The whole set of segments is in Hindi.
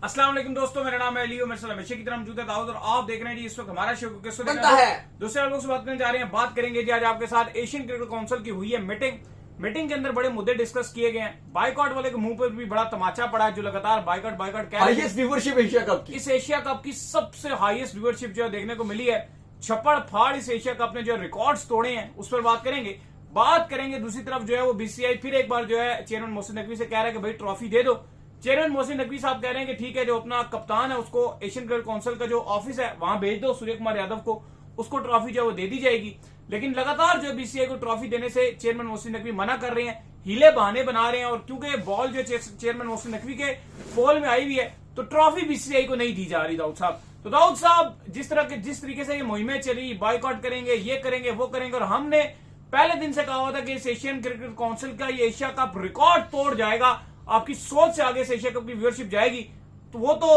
अस्सलाम वालेकुम दोस्तों, मेरा नाम है लियो। मेरे साथ हमेशा की तरह मौजूद है दाऊद और आप देख रहे हैं जी इस वक्त हमारा शो किस वक्त बनता है। दूसरे लोगों से बात करने जा रहे हैं। बात करेंगे जी आज आपके साथ एशियन क्रिकेट काउंसिल की हुई है मीटिंग के अंदर बड़े मुद्दे डिस्कस किए गए हैं। बाइकआउट वाले के मुंह पर भी बड़ा तमाचा पड़ा है, जो लगातार बाइकआउट कह रहे हैं। हाईएस्ट व्यूवरशिप एशिया कप की, इस एशिया कप की सबसे हाईएस्ट व्यूअरशिप जो देखने को मिली है। छप्पड़ फाड़ इस एशिया कप ने जो रिकॉर्ड्स तोड़े हैं उस पर बात करेंगे। दूसरी तरफ जो है वो बीसीसीआई फिर एक बार जो है चेयरमैन मोहसिन नकवी से कह रहा है कि भाई ट्रॉफी दे दो। चेयरमैन मोहसिन नकवी साहब कह रहे हैं कि ठीक है, जो अपना कप्तान है उसको एशियन क्रिकेट काउंसिल का जो ऑफिस है वहां भेज दो, सूर्य कुमार यादव को, उसको ट्रॉफी जो है वो दे दी जाएगी। लेकिन लगातार जो बीसीसीआई को ट्रॉफी देने से चेयरमैन मोहसिन नकवी मना कर रहे हैं, हीले बहाने बना रहे हैं। और क्योंकि बॉल जो चेयरमैन मोहसिन नकवी के पोल में आई हुई है तो ट्रॉफी बीसीसीआई को नहीं दी जा रही। दाऊद साहब, तो दाऊद साहब जिस तरीके से ये मुहिमें चली, बाइकआउट करेंगे, ये करेंगे, वो करेंगे, और हमने पहले दिन से कहा हुआ था कि इस एशियन क्रिकेट काउंसिल का ये एशिया कप रिकॉर्ड तोड़ जाएगा, आपकी सोच से आगे से एशिया कप की व्यूअरशिप जाएगी, तो वो तो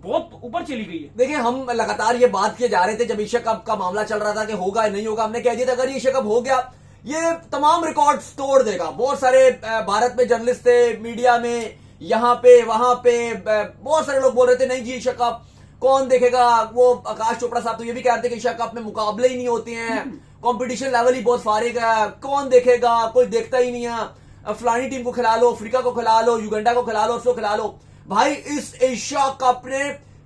बहुत ऊपर चली गई है। देखिए हम लगातार ये बात किए जा रहे थे जब एशिया कप का मामला चल रहा था कि होगा या नहीं होगा। हमने कह दिया था अगर ये एशिया कप हो गया ये तमाम रिकॉर्ड तोड़ देगा। बहुत सारे भारत में जर्नलिस्ट थे, मीडिया में, यहाँ पे वहां पे बहुत सारे लोग बोल रहे थे नहीं जी एशिया कप कौन देखेगा। वो आकाश चोपड़ा साहब तो ये भी कह रहे थे कि एशिया कप में मुकाबले ही नहीं होते हैं, कंपटीशन लेवल ही बहुत फारिग है, कौन देखेगा, कोई देखता ही नहीं है। फलानी टीम को खिला लो, अफ्रीका को खिला लो, युगांडा को खिला लो, उसको खिला लो। भाई इस एशिया कप ने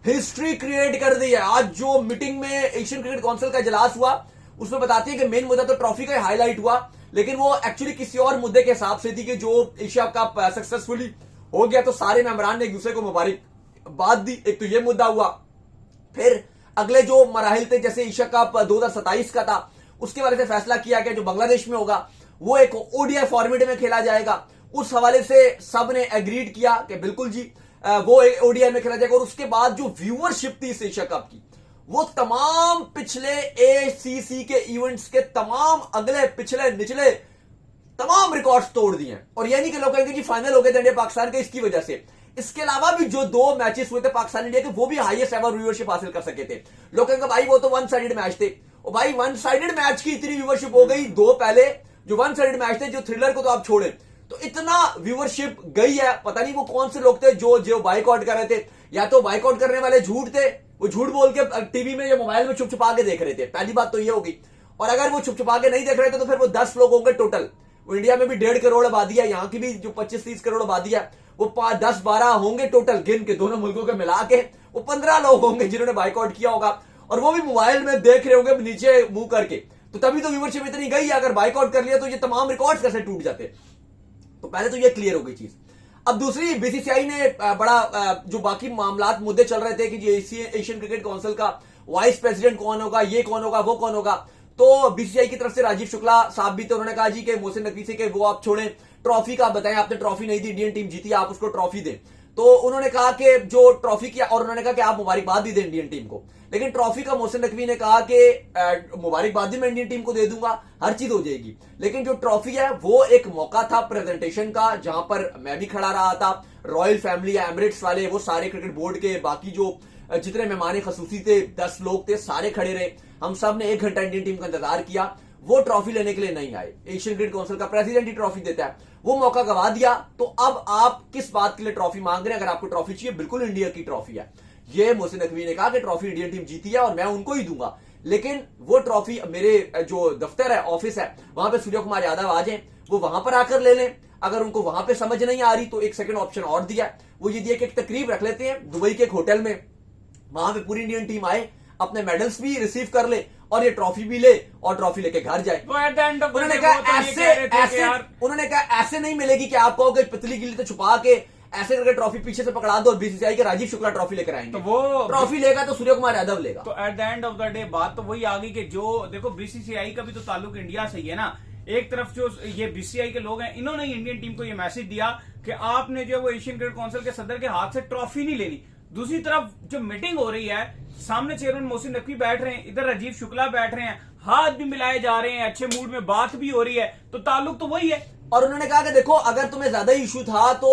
हिस्ट्री क्रिएट कर दी है। आज जो मीटिंग में एशियन क्रिकेट काउंसिल का इजलास हुआ उसमें बताती है कि मेन मुद्दा तो ट्रॉफी का हाईलाइट हुआ, लेकिन वो एक्चुअली किसी और मुद्दे के हिसाब से थी कि जो एशिया कप सक्सेसफुली हो गया तो सारे मेंबरान ने एक दूसरे को मुबारकबाद दी। एक तो ये मुद्दा हुआ। फिर अगले जो मराहिल थे जैसे एशिया कप 2027 का था उसके बारे में फैसला किया गया जो बांग्लादेश में होगा वो एक ओडीआई फॉर्मेट में खेला जाएगा। उस हवाले से सब ने एग्रीड किया कि बिल्कुल जी वो ओडीआई में खेला जाएगा। और उसके बाद जो व्यूअरशिप थी इस एशिया कप की वो तमाम पिछले एसीसी के इवेंट्स के तमाम अगले पिछले निचले तमाम रिकॉर्ड्स तोड़ दिए हैं। और यह नहीं कि लोग कहेंगे जी फाइनल हो गए थे इंडिया पाकिस्तान के इसकी वजह से। इसके अलावा भी जो 2 मैचेस हुए थे पाकिस्तान इंडिया के वो भी हाईएस्ट एवर व्यूअरशिप हासिल कर सके थे। लोग कहेंगे भाई वो तो वन साइडेड मैच थे। और भाई वन साइडेड मैच की इतनी व्यूअरशिप हो गई, 2 पहले जो वन साइडेड मैच थे, जो थ्रिलर को तो आप छोड़े, तो इतना व्यूअरशिप गई है। पता नहीं वो कौन से लोग थे जो बाइकआउट कर रहे थे, या तो बाइकआउट करने वाले झूठ थे, वो झूठ बोल के टीवी में या मोबाइल में छुप छुपा के देख रहे थे। पहली बात तो ये होगी। और अगर वो छुप छुपा के नहीं देख रहे थे तो फिर वो 10 लोग होंगे टोटल। वो इंडिया में भी 1.5 करोड़ आबादी है, यहाँ की भी जो 25-30 करोड़ आबादी है वो 10-12 होंगे टोटल गिन के, दोनों मुल्कों के मिला के वो 15 लोग होंगे जिन्होंने बाइकआउट किया होगा। और वो भी मोबाइल में देख रहे होंगे नीचे मुंह करके। तो तभी तो व्यूअरशिप इतनी गई है। अगर बाइकआउट कर लिया तो ये तमाम रिकॉर्ड्स कैसे टूट जाते। तो पहले तो ये क्लियर हो गई चीज। अब दूसरी, बीसीसीआई ने बड़ा जो बाकी मामलात मुद्दे चल रहे थे कि एशियन क्रिकेट काउंसिल का वाइस प्रेसिडेंट कौन होगा, ये कौन होगा, वो कौन होगा। तो बीसीसीआई की तरफ से राजीव शुक्ला साहब भी थे, उन्होंने कहा जी कि मोहसिन नकवी से कि वो आप छोड़ें, ट्रॉफी का बताएं, आपने ट्रॉफी नहीं दी, इंडियन टीम जीती, आप उसको ट्रॉफी दें। तो उन्होंने कहा कि जो ट्रॉफी किया, और उन्होंने कहा कि आप मुबारकबाद भी दें इंडियन टीम को। लेकिन ट्रॉफी का मोहसिन नकवी ने कहा कि मुबारकबाद भी मैं इंडियन टीम को दे दूंगा, हर चीज हो जाएगी, लेकिन जो ट्रॉफी है वो एक मौका था प्रेजेंटेशन का, जहां पर मैं भी खड़ा रहा था, रॉयल फैमिली या एमिरेट्स वाले, वो सारे क्रिकेट बोर्ड के बाकी जो जितने मेहमान खसूसी थे 10 लोग थे, सारे खड़े रहे। हम सब ने 1 घंटा इंडियन टीम का इंतजार किया। वो ट्रॉफी लेने के लिए नहीं आए। एशियन क्रिकेट काउंसिल का प्रेसिडेंट ही ट्रॉफी देता है, वो मौका गवा दिया। तो अब आप किस बात के लिए ट्रॉफी मांग रहे हैं? अगर आपको ट्रॉफी चाहिए, बिल्कुल इंडिया की ट्रॉफी है। ये मोहसिन नकवी ने कहा कि ट्रॉफी इंडियन टीम जीती है और मैं उनको ही दूंगा, लेकिन वो ट्रॉफी मेरे जो दफ्तर है, ऑफिस है, वहां पे सूर्य कुमार यादव आ जाए, वो वहां पर आकर ले लें। अगर उनको वहां पे समझ नहीं आ रही तो एक सेकंड ऑप्शन और दिया, वो ये दिया कि एक तकरीब रख लेते हैं दुबई के एक होटल में, वहां पे पूरी इंडियन टीम आए, अपने मेडल्स भी रिसीव कर ले और ये ट्रॉफी भी ले और ट्रॉफी लेके घर जाए। उन्होंने कहा ऐसे नहीं मिलेगी कि आप कहोगे पतली गिल्ली तो छुपा के ऐसे करके ट्रॉफी पीछे से पकड़ा दो और बीसीसीआई के राजीव शुक्ला ट्रॉफी लेकर आएंगे। तो वो ट्रॉफी लेगा तो सूर्य कुमार यादव लेगा। तो at the end of the day बात तो वही आ गई कि जो देखो बीसीसीआई का भी तो ताल्लुक इंडिया से ही है ना। एक तरफ जो ये बीसीसीआई के लोग हैं, इन्होंने इंडियन टीम को ये मैसेज दिया कि आपने जो वो एशियन क्रिकेट काउंसिल के सदर के हाथ से ट्रॉफी नहीं लेनी। दूसरी तरफ जो मीटिंग हो रही है, सामने चेयरमैन मोहसिन नकवी बैठ रहे हैं, इधर राजीव शुक्ला बैठ रहे हैं, हाथ भी मिलाए जा रहे हैं, अच्छे मूड में बात भी हो रही है, तो ताल्लुक तो वही है। और उन्होंने कहा कि देखो अगर तुम्हें ज्यादा इशू था तो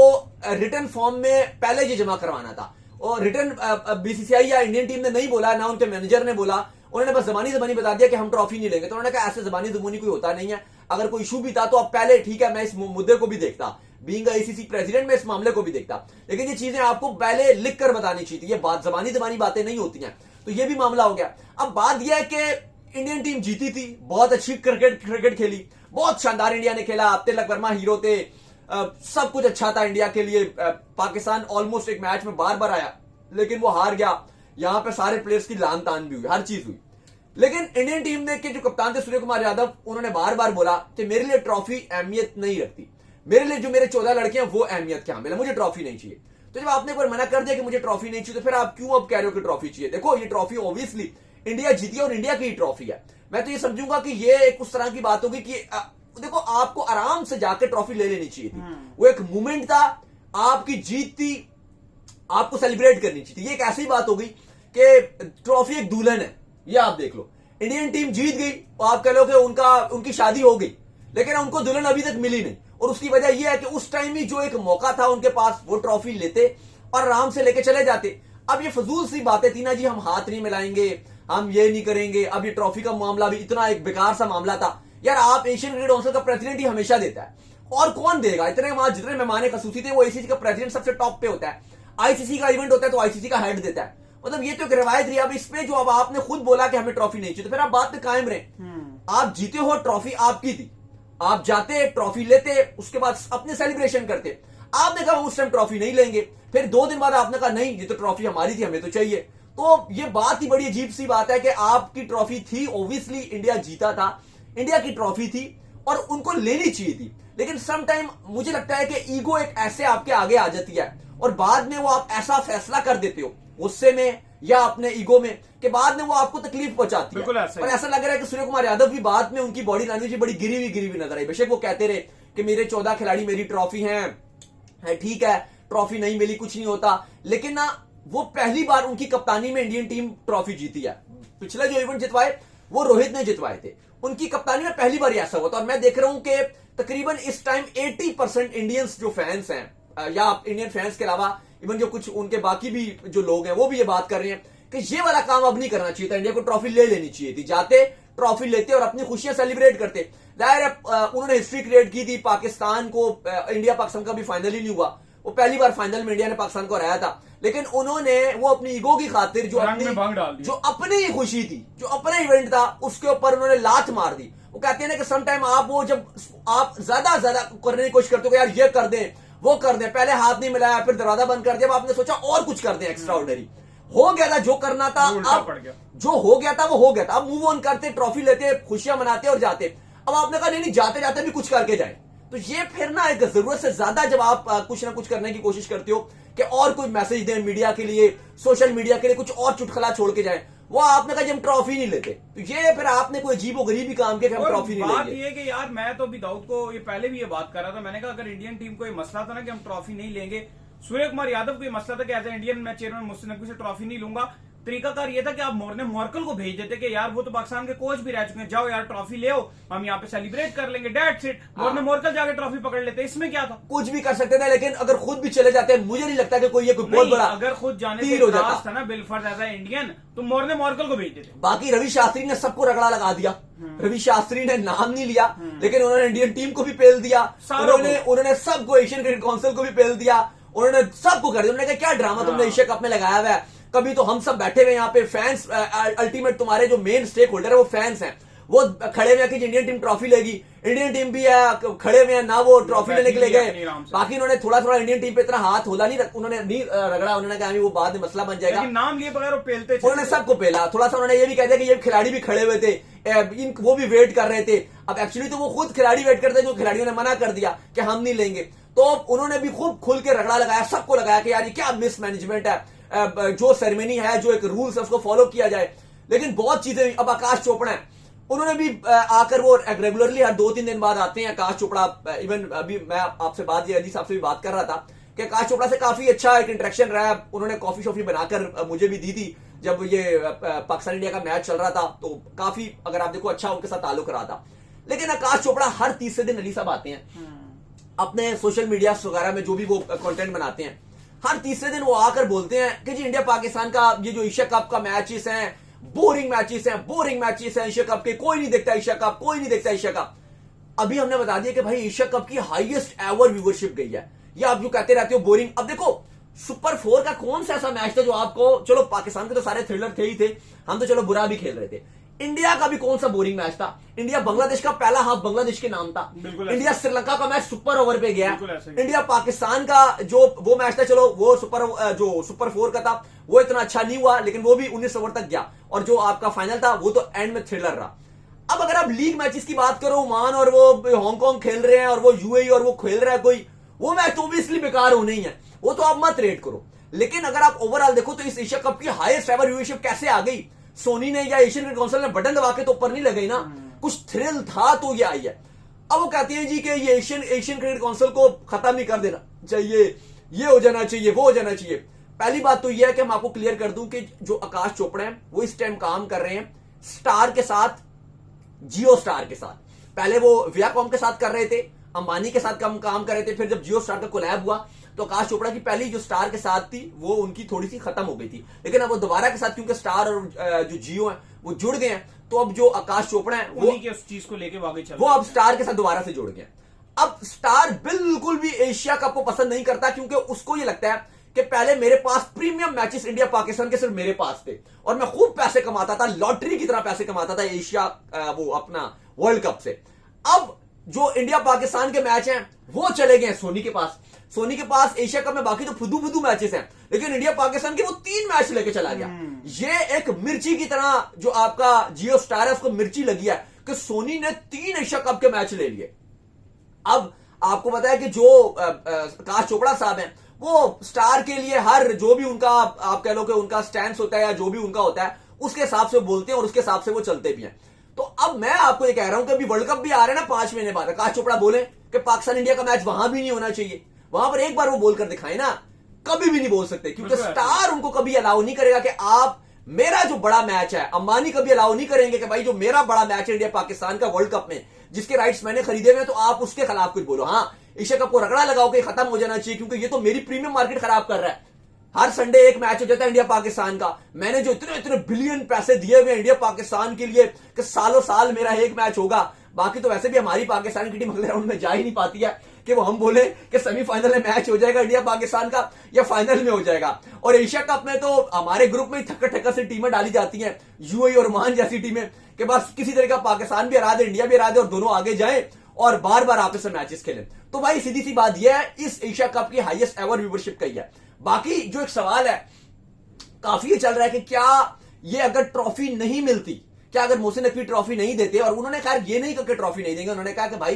रिटर्न फॉर्म में पहले ये जमा करवाना था। और रिटर्न बीसीसीआई या इंडियन टीम ने नहीं बोला, ना उनके मैनेजर ने बोला, उन्होंने बस जबानी बता दिया कि हम ट्रॉफी नहीं लेंगे। तो उन्होंने कहा ऐसे जबानी कोई होता नहीं है। अगर कोई इशू भी था तो अब पहले ठीक है मैं इस मुद्दे को भी देखता, बीइंग आईसीसी प्रेसिडेंट मैं इस मामले को भी देखता, लेकिन ये चीजें आपको पहले लिख कर बतानी चाहिए थी, ये बात जबानी दबानी बातें नहीं होती हैं। तो ये भी मामला हो गया। अब बात यह है कि इंडियन टीम जीती थी, बहुत अच्छी क्रिकेट खेली, बहुत शानदार इंडिया ने खेला, तिलक वर्मा हीरो थे, सब कुछ अच्छा था इंडिया के लिए। पाकिस्तान ऑलमोस्ट एक मैच में बार बार आया, लेकिन वो हार गया। यहां पे सारे प्लेयर्स की लान तान भी हुई, हर चीज हुई। लेकिन इंडियन टीम ने के जो कप्तान थे सूर्य कुमार यादव, उन्होंने बार बार बोला कि मेरे लिए ट्रॉफी अहमियत नहीं रखती, मेरे लिए जो मेरे 14 लड़के हैं वो अहमियत क्या मिला, मुझे ट्रॉफी नहीं चाहिए। तो जब आपने एक बार मना कर दिया कि मुझे ट्रॉफी नहीं चाहिए, तो फिर आप क्यों अब कह रहे हो कि ट्रॉफी चाहिए? देखो, ये ट्रॉफी ऑब्वियसली इंडिया जीती है और इंडिया की ही ट्रॉफी है। मैं तो ये समझूंगा कि ये एक उस तरह की बात होगी कि देखो, आपको आराम से जाके ट्रॉफी ले लेनी चाहिए थी। वो एक मूवमेंट था, आपकी जीत थी, आपको सेलिब्रेट करनी चाहिए थी। ये एक ऐसी बात हो गई कि ट्रॉफी एक दुल्हन है, ये आप देख लो, इंडियन टीम जीत गई, आप कह लो कि उनकी शादी हो गई, लेकिन उनको दुल्हन अभी तक मिली नहीं। और उसकी वजह यह है कि उस टाइम ही जो एक मौका था उनके पास, वो ट्रॉफी लेते और आराम से लेके चले जाते। अब ये फजूल सी बातें थी ना जी, हम हाथ नहीं मिलाएंगे, हम ये नहीं करेंगे। अब ये ट्रॉफी का मामला भी इतना एक बेकार सा मामला था यार। आप एशियन क्रिकेट काउंसिल का प्रेसिडेंट ही हमेशा देता है, और कौन देगा? इतने वहां जितने मेहमान खसूसी थे, वो एसीसी का प्रेसिडेंट सबसे टॉप पे होता है। आईसीसी का इवेंट होता है तो आईसीसी का हेड देता है। मतलब ये तो एक रवायत रही। अब इसमें जो अब आपने खुद बोला कि हमें ट्रॉफी नहीं चाहिए, तो फिर आप बात पे कायम रहे। आप जीते हो, ट्रॉफी आपकी थी, आप जाते ट्रॉफी लेते, उसके बाद अपने सेलिब्रेशन करते। आपने कहा उस टाइम ट्रॉफी नहीं लेंगे, फिर 2 दिन बाद आपने कहा नहीं, ये तो ट्रॉफी हमारी थी, हमें तो चाहिए। तो ये बात ही बड़ी अजीब सी बात है कि आपकी ट्रॉफी थी, ऑब्वियसली इंडिया जीता था, इंडिया की ट्रॉफी थी और उनको लेनी चाहिए थी। लेकिन सम टाइम मुझे लगता है कि ईगो एक ऐसे आपके आगे आ जाती है और बाद में वो आप ऐसा फैसला कर देते हो गुस्से में या अपने ईगो में, कि बाद में वो आपको तकलीफ पहुंचाती है। और ऐसा लग रहा है कि सूर्य कुमार यादव भी बाद में उनकी बॉडी लैंग्वेज बड़ी गिरी हुई नजर आई। बेशक वो कहते रहे कि मेरे 14 खिलाड़ी मेरी ट्रॉफी है, ठीक है, ट्रॉफी नहीं मिली कुछ नहीं होता, लेकिन ना वो पहली बार उनकी कप्तानी में इंडियन टीम ट्रॉफी जीती है। पिछले जो इवेंट जितवाए वो रोहित ने जितवाए थे, उनकी कप्तानी में पहली बार ऐसा हुआ था। और मैं देख रहा हूं कि तकरीबन इस टाइम 80% इंडियंस जो फैंस हैं, या इंडियन फैंस के अलावा इवन जो कुछ उनके बाकी भी जो लोग हैं, वो भी ये बात कर रहे हैं कि ये वाला काम अब नहीं करना चाहिए था, इंडिया को ट्रॉफी ले लेनी चाहिए थी। जाते ट्रॉफी लेते और अपनी खुशियां सेलिब्रेट करते। जाहिर है उन्होंने हिस्ट्री क्रिएट की थी, पाकिस्तान को, इंडिया पाकिस्तान का भी फाइनल ही नहीं हुआ, वो पहली बार फाइनल में इंडिया ने पाकिस्तान को हराया था। लेकिन उन्होंने वो अपनी ईगो की खातिर जो अपनी ही खुशी थी, जो अपना इवेंट था, उसके ऊपर उन्होंने लात मार दी। वो कहते हैं ना कि सम टाइम आप वो जब आप ज्यादा करने की कोशिश करते हो, यार ये कर दें वो कर दें, पहले हाथ नहीं मिलाया फिर दरवाजा बंद कर दिया, आपने सोचा और कुछ कर दें एक्स्ट्रा ऑर्डिनरी, हो गया था जो करना था, अब जो हो गया था वो हो गया था, अब मूव ऑन करते, ट्रॉफी लेते, खुशियां मनाते और जाते। अब आपने कहा नहीं, जाते जाते भी कुछ करके जाए। तो ये फिर ना एक जरूरत से ज्यादा जब आप कुछ ना कुछ करने की कोशिश करते हो कि और कोई मैसेज दें मीडिया के लिए, सोशल मीडिया के लिए, कुछ और चुटकुला छोड़ के जाए, वो आपने कहा हम ट्रॉफी नहीं लेते, तो ये फिर आपने कोई अजीबो गरीबी काम किया कि हम ट्रॉफी नहीं लेंगे। बात ये कि यार मैं तो अभी दाऊद को ये पहले भी ये बात कर रहा था, मैंने कहा अगर इंडियन टीम को ये मसला था ना कि हम ट्रॉफी नहीं लेंगे, सूर्य कुमार यादव को ये मसला था कि एज ए इंडियन मैं चेयरमैन मोहसिन नकवी से ट्रॉफी नहीं लूंगा, तरीकाकार ये था कि आप मोरकल को भेज देते कि यार वो तो पाकिस्तान के कोच भी रह चुके हैं, जाओ यार ट्रॉफी ले आओ, हम यहाँ पे सेलिब्रेट कर लेंगे, डेट्स इट। मोरकल जाके ट्रॉफी पकड़ लेते, इसमें क्या था? कुछ भी कर सकते थे, लेकिन अगर खुद भी चले जाते, मुझे नहीं लगता कि कोई ये कोई बहुत बड़ा, अगर खुद जाने से इख्तिलाफ था ना बिलफर्ज एज ए इंडियन, तो मोरकल को भेज देते। बाकी रवि शास्त्री ने सबको रगड़ा लगा दिया, रवि शास्त्री ने नाम नहीं लिया, लेकिन उन्होंने इंडियन टीम को भी पेल दिया, उन्होंने सबको, एशियन क्रिकेट काउंसिल को भी पेल दिया, उन्होंने सबको कर दिया। उन्होंने कहा क्या ड्रामा तुमने एशिया कप में लगाया हुआ है, कभी तो हम सब बैठे हुए यहाँ पे फैंस, अल्टीमेट तुम्हारे जो मेन स्टेक होल्डर है वो फैंस हैं, वो खड़े हुए कि इंडियन टीम ट्रॉफी लेगी, इंडियन टीम भी है खड़े हुए हैं ना, वो ट्रॉफी लेने के लिए गए। बाकी उन्होंने थोड़ा इंडियन टीम पे इतना हाथ होला नहीं, उन्होंने नहीं रगड़ा, उन्होंने कहा वो बाद में मसला बन जाएगा, नाम लिए बगैर वो पेलते, उन्होंने सबको पेला। थोड़ा सा उन्होंने ये भी कह दिया कि ये खिलाड़ी भी खड़े हुए थे, वो भी वेट कर रहे थे। अब एक्चुअली तो वो खुद खिलाड़ी वेट करते, जो खिलाड़ियों ने मना कर दिया कि हम नहीं लेंगे, तो उन्होंने भी खूब खुल के रगड़ा लगाया, सबको लगाया कि यार ये क्या मिसमैनेजमेंट है, जो सेरेमनी है, जो एक रूल्स है उसको फॉलो किया जाए। लेकिन बहुत चीजें, अब आकाश चोपड़ा है, उन्होंने भी आकर वो रेगुलरली हर 2-3 दिन बाद आते हैं आकाश चोपड़ा। इवन अभी मैं आपसे बात, ये अली साहब से भी बात कर रहा था कि आकाश चोपड़ा से काफी अच्छा एक इंटरेक्शन रहा है, उन्होंने कॉफी शॉफी बनाकर मुझे भी दी थी जब ये पाकिस्तान इंडिया का मैच चल रहा था, तो काफी, अगर आप देखो, अच्छा उनके साथ ताल्लुक रहा था। लेकिन आकाश चोपड़ा हर तीसरे दिन अली साहब आते हैं अपने सोशल मीडिया वगैरह में, जो भी वो कंटेंट बनाते हैं, हर तीसरे दिन वो आकर बोलते हैं कि जी इंडिया पाकिस्तान का ये जो एशिया कप का मैचेस हैं, बोरिंग मैचेस हैं एशिया कप के, कोई नहीं देखता एशिया कप, कोई नहीं देखता एशिया कप। अभी हमने बता दिया कि भाई एशिया कप की हाईएस्ट एवर व्यूवरशिप गई है। ये आप जो कहते रहते हो बोरिंग, अब देखो सुपर 4 का कौन सा ऐसा मैच था जो आपको, चलो पाकिस्तान के तो सारे थ्रिलर थे ही थे, हम तो चलो बुरा भी खेल रहे थे। इंडिया का भी कौन सा बोरिंग मैच था? इंडिया बांग्लादेश का पहला हाफ बांग्लादेश के नाम था। इंडिया श्रीलंका का मैच सुपर ओवर पे गया। इंडिया पाकिस्तान का जो वो मैच था, चलो वो सुपर 4 का था, वो इतना अच्छा नहीं हुआ, लेकिन वो भी 19 ओवर तक गया। और जो आपका फाइनल था वो तो एंड में थ्रिलर रहा। अब अगर आप लीग मैचेस की बात करो, ओमान और वो हांगकांग खेल रहे हैं और वो यूएई और वो खेल रहा है कोई, वो मैच तो ऑब्वियसली बेकार होने ही है, वो तो आप मत रेट करो। लेकिन अगर आप ओवरऑल देखो तो इस एशिया कप की हाईएस्ट एवर व्यूअरशिप कैसे आ गई? सोनी ने या एशियन क्रिकेट काउंसिल ने बटन दबा के तो ऊपर नहीं लगाई ना, कुछ थ्रिल था तो ये आई है। अब वो कहते हैं जी कि ये एशियन क्रिकेट काउंसिल को खत्म नहीं कर देना चाहिए, ये हो जाना चाहिए, वो हो जाना चाहिए। पहली बात तो ये है कि मैं आपको क्लियर कर दूं कि जो आकाश चोपड़ा है वो इस टाइम काम कर रहे हैं स्टार के साथ, जियो स्टार के साथ। पहले वो वियाकॉम के साथ कर रहे थे, अंबानी के साथ काम कर रहे थे, फिर जब जियो स्टार का कोलैब हुआ तो आकाश चोपड़ा की पहली जो स्टार के साथ थी वो उनकी थोड़ी सी खत्म हो गई थी, लेकिन अब वो दोबारा के साथ, क्योंकि स्टार और जो जियो है वो जुड़ गए हैं, तो अब जो आकाश चोपड़ा है वो उस चीज को लेके आगे चल, वो अब स्टार के साथ दोबारा से जुड़ गए। अब स्टार बिल्कुल भी एशिया कप को पसंद नहीं करता, क्योंकि उसको ये लगता है कि पहले मेरे पास प्रीमियम मैचेस इंडिया पाकिस्तान के सिर्फ मेरे पास थे और मैं खूब पैसे कमाता था, लॉटरी की तरह पैसे कमाता था एशिया वो अपना वर्ल्ड कप से। अब जो इंडिया पाकिस्तान के मैच हैं वो चले गए सोनी के पास। सोनी के पास एशिया कप में बाकी तो फुदू मैचेस हैं, लेकिन इंडिया पाकिस्तान के वो 3 मैच लेके चला गया। ये एक मिर्ची की तरह जो आपका जियो स्टार है उसको मिर्ची लगी है कि सोनी ने 3 एशिया कप के मैच ले लिए। अब आपको पता है कि जो आकाश चोपड़ा साहब हैं वो स्टार के लिए हर जो भी उनका आप कह लो कि उनका स्टैंड होता है या जो भी उनका होता है उसके हिसाब से बोलते हैं और उसके हिसाब से वो चलते भी हैं। तो अब मैं आपको ये कह रहा हूं कि अभी वर्ल्ड कप भी आ रहा है ना 5 महीने बाद, आकाश चोपड़ा बोले कि पाकिस्तान इंडिया का मैच वहां भी नहीं होना चाहिए, वहां पर एक बार वो बोलकर दिखाए ना, कभी भी नहीं बोल सकते, क्योंकि स्टार उनको कभी अलाउ नहीं करेगा कि आप मेरा जो बड़ा मैच है, अंबानी कभी अलाउ नहीं करेंगे कि भाई जो मेरा बड़ा मैच है इंडिया पाकिस्तान का वर्ल्ड कप में जिसके राइट्स मैंने खरीदे हुए तो आप उसके खिलाफ कुछ बोलो। हाँ, एशिया कप को रगड़ा लगाओ कि खत्म हो जाना चाहिए, क्योंकि ये तो मेरी प्रीमियम मार्केट खराब कर रहा है। हर संडे एक मैच हो जाता है इंडिया पाकिस्तान का, मैंने जो इतने बिलियन पैसे दिए हुए इंडिया पाकिस्तान के लिए कि सालों साल मेरा एक मैच होगा। बाकी तो वैसे भी हमारी पाकिस्तान की टीम अगले राउंड में जा ही नहीं पाती है कि वो हम बोले कि सेमीफाइनल में मैच हो जाएगा इंडिया पाकिस्तान का या फाइनल में हो जाएगा। और एशिया कप में तो हमारे ग्रुप में ठक्कर से टीमें डाली जाती हैं, यूएई और ओमान जैसी टीमें, कि बस किसी तरह का पाकिस्तान भी हरा दे, इंडिया भी हरा दे और दोनों आगे जाए और बार बार आपस में मैचेस खेलें। तो भाई सीधी सी बात यह है, इस एशिया कप की हाईएस्ट एवर व्यूवरशिप का ही है। बाकी जो एक सवाल है काफी चल रहा है कि क्या ये अगर ट्रॉफी नहीं मिलती, क्या अगर मोहसिन नकवी ट्रॉफी नहीं देते, और उन्होंने खैर ये नहीं कहा कि ट्रॉफी नहीं देंगे, उन्होंने कहा कि भाई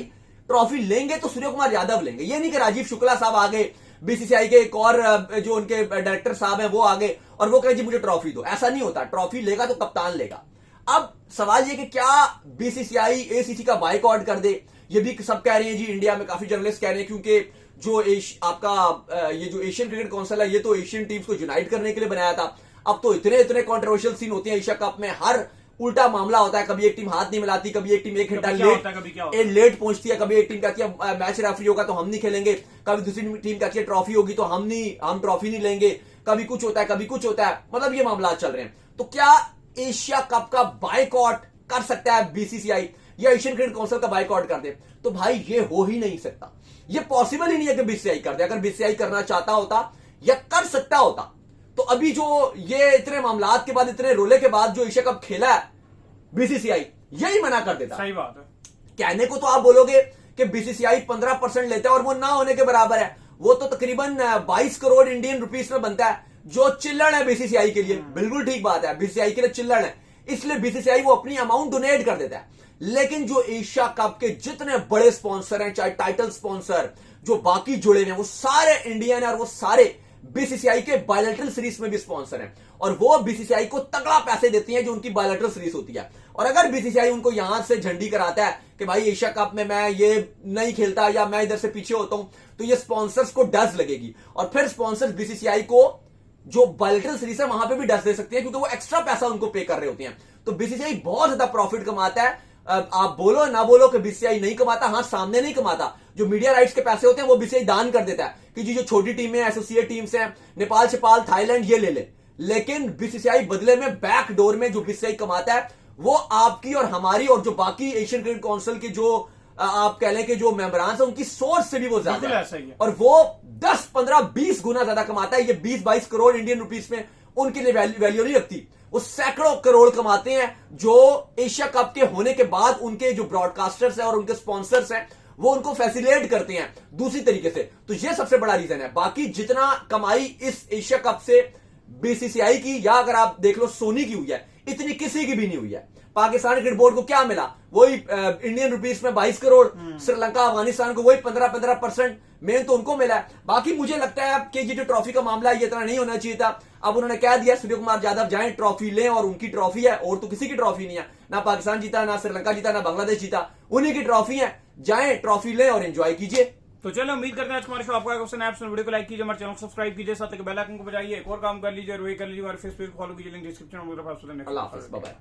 ट्रॉफी लेंगे तो सूर्य कुमार यादव लेंगे, ये नहीं कि राजीव शुक्ला साहब आगे, बीसीसीआई के एक और जो उनके डायरेक्टर साहब हैं वो आगे और वो कहे जी मुझे ट्रॉफी दो। ऐसा नहीं होता, ट्रॉफी लेगा तो कप्तान लेगा। अब सवाल ये कि क्या बीसीसीआई एसीसी का बाइकआउट कर दे, ये भी सब कह रहे हैं जी, इंडिया में काफी जर्नलिस्ट कह रहे हैं, क्योंकि जो आपका ये जो एशियन क्रिकेट काउंसिल है ये तो एशियन टीम्स को यूनाइट करने के लिए बनाया था। अब तो इतने कंट्रोवर्शियल सीन होते हैं एशिया कप में, हर उल्टा मामला होता है, कभी एक टीम हाथ नहीं मिलाती, कभी एक टीम 1 घंटा लेट पहुंचती है, कभी एक टीम कहती है मैच रेफरी होगा तो हम नहीं खेलेंगे, कभी दूसरी टीम कहती है ट्रॉफी होगी तो हम ट्रॉफी नहीं लेंगे, कभी कुछ होता है कभी कुछ होता है, मतलब ये मामला चल रहे हैं। तो क्या एशिया कप का बाइकआउट कर सकता है बीसीसीआई या एशियन क्रिकेट काउंसिल का बाइकआउट कर दे? तो भाई ये हो ही नहीं सकता, ये पॉसिबल ही नहीं है कि बीसीसीआई कर दे। अगर बीसीसीआई करना चाहता होता या कर सकता होता तो अभी जो ये इतने मामलात के बाद, इतने रोले के बाद जो एशिया कप खेला है बीसीसीआई, यही मना कर देता। सही बात है। कहने को तो आप बोलोगे कि बीसीसीआई 15% लेता है और वो ना होने के बराबर है, वो तो तकरीबन 22 करोड़ इंडियन रुपीस में बनता है, जो चिल्लड़ है बीसीसीआई के लिए। बिल्कुल ठीक बात है, बीसीसीआई के लिए चिल्लड़ है, इसलिए बीसीसीआई वो अपनी अमाउंट डोनेट कर देता है। लेकिन जो एशिया कप के जितने बड़े स्पॉन्सर हैं, चाहे टाइटल स्पॉन्सर, जो बाकी जुड़े हैं, वो सारे इंडियन है और वो सारे बीसीसीआई के बायलैटरल सीरीज में भी स्पॉन्सर हैं और वो बीसीसीआई को तगड़ा पैसे देती हैं जो उनकी बायलैटरल सीरीज होती है। और अगर बीसीसीआई उनको यहां से झंडी कराता है कि भाई एशिया कप में मैं ये नहीं खेलता या मैं इधर से पीछे होता हूं, तो ये स्पॉन्सर्स को डज लगेगी और फिर स्पॉन्सर्स बीसीसीआई को जो बायलैटरल सीरीज है वहां पे भी डज दे सकती है, क्योंकि वो एक्स्ट्रा पैसा उनको पे कर रहे होते हैं। तो बीसीसीआई बहुत ज्यादा प्रॉफिट कमाता है। आप बोलो ना बोलो कि बीसीसीआई नहीं कमाता, हाँ सामने नहीं कमाता, जो मीडिया राइट्स के पैसे होते हैं वो बीसीसीआई दान कर देता है कि जी जो छोटी टीमें, एसोसिएट टीम्स हैं, नेपाल नेपाल थाईलैंड, ये ले। लेकिन बीसीसीआई बदले में बैकडोर में जो बीसीसीआई कमाता है वो आपकी और हमारी और जो बाकी एशियन क्रिकेट काउंसिल की जो आप कह लें कि जो मेंबरान है उनकी सोर्स से भी वो ज्यादा बिल्कुल ऐसा ही है। और वो 10, 15, 20 गुना ज्यादा कमाता है। ये 20-22 करोड़ इंडियन रुपीस में उनके लिए वैल्यू नहीं रखती। वो सैकड़ों करोड़ कमाते हैं, जो एशिया कप के होने के बाद उनके जो ब्रॉडकास्टर्स हैं और उनके स्पॉन्सर्स हैं वो उनको फैसिलिटेट करते हैं दूसरी तरीके से। तो ये सबसे बड़ा रीजन है। बाकी जितना कमाई इस एशिया कप से बीसीसीआई की या अगर आप देख लो सोनी की हुई है, इतनी किसी की भी नहीं हुई है। पाकिस्तान क्रिकेट बोर्ड को क्या मिला? वही इंडियन रुपीस में 22 करोड़, श्रीलंका अफगानिस्तान को वही 15% मेन तो उनको मिला है। बाकी मुझे लगता है कि ये जो ट्रॉफी का मामला है ये इतना नहीं होना चाहिए था। अब उन्होंने कह दिया सूर्य कुमार यादव जाएं ट्रॉफी लें, और उनकी ट्रॉफी है और तो किसी की ट्रॉफी नहीं है। ना पाकिस्तान जीता, ना श्रीलंका जीता, ना बांग्लादेश जीता, उन्हीं की ट्रॉफी है। जाएं ट्रॉफी लें और एंजॉय कीजिए। तो चलो उम्मीद करते हैं आज हमारे शो आपको वीडियो को लाइक कीजिए, हमारे चैनल को सब्सक्राइब कीजिए, साथ ही बेल आइकन को बजाइए, एक और काम कर लीजिए और वही कर लीजिए, हमारे फेसबुक फॉलो कीजिए, लिंक डिस्क्रिप्शन में। अल्लाह हाफिज़, बाय बाय।